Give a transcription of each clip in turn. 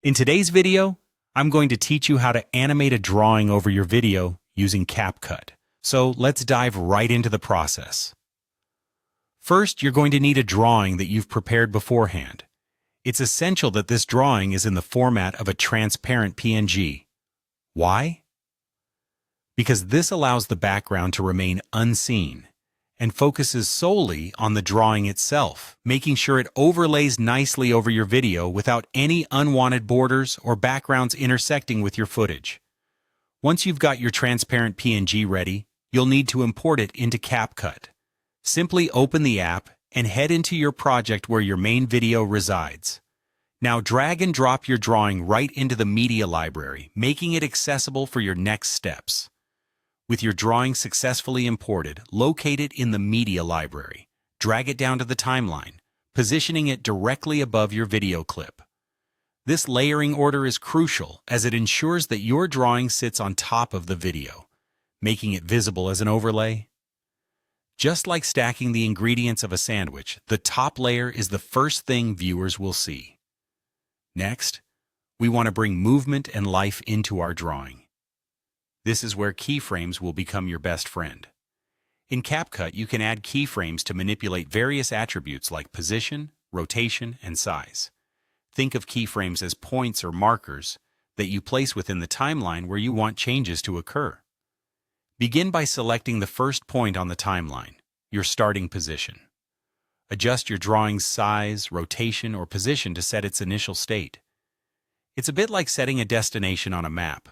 In today's video, I'm going to teach you how to animate a drawing over your video using CapCut. So let's dive right into the process. First, you're going to need a drawing that you've prepared beforehand. It's essential that this drawing is in the format of a transparent PNG. Why? Because this allows the background to remain unseen and focuses solely on the drawing itself, making sure it overlays nicely over your video without any unwanted borders or backgrounds intersecting with your footage. Once you've got your transparent PNG ready, you'll need to import it into CapCut. Simply open the app and head into your project where your main video resides. Now drag and drop your drawing right into the media library, making it accessible for your next steps. With your drawing successfully imported, locate it in the media library. Drag it down to the timeline, positioning it directly above your video clip. This layering order is crucial as it ensures that your drawing sits on top of the video, making it visible as an overlay. Just like stacking the ingredients of a sandwich, the top layer is the first thing viewers will see. Next, we want to bring movement and life into our drawing. This is where keyframes will become your best friend. In CapCut, you can add keyframes to manipulate various attributes like position, rotation, and size. Think of keyframes as points or markers that you place within the timeline where you want changes to occur. Begin by selecting the first point on the timeline, your starting position. Adjust your drawing's size, rotation, or position to set its initial state. It's a bit like setting a destination on a map.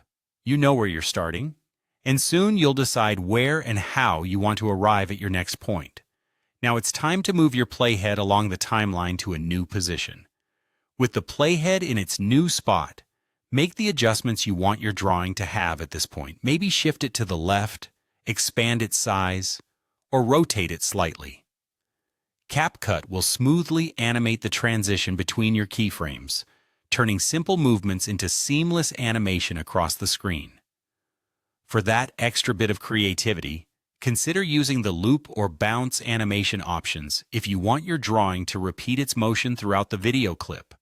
You know where you're starting, and soon you'll decide where and how you want to arrive at your next point. Now it's time to move your playhead along the timeline to a new position. With the playhead in its new spot, make the adjustments you want your drawing to have at this point. Maybe shift it to the left, expand its size, or rotate it slightly. CapCut will smoothly animate the transition between your keyframes, turning simple movements into seamless animation across the screen. For that extra bit of creativity, consider using the loop or bounce animation options if you want your drawing to repeat its motion throughout the video clip.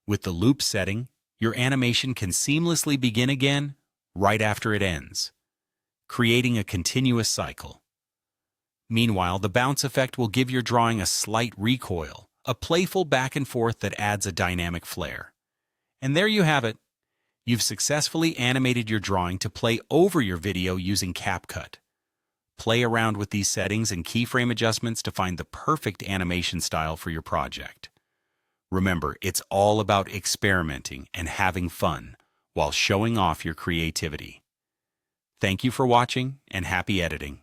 With the loop setting, your animation can seamlessly begin again right after it ends, creating a continuous cycle. Meanwhile, the bounce effect will give your drawing a slight recoil, a playful back and forth that adds a dynamic flair. And there you have it. You've successfully animated your drawing to play over your video using CapCut. Play around with these settings and keyframe adjustments to find the perfect animation style for your project. Remember, it's all about experimenting and having fun while showing off your creativity. Thank you for watching and happy editing.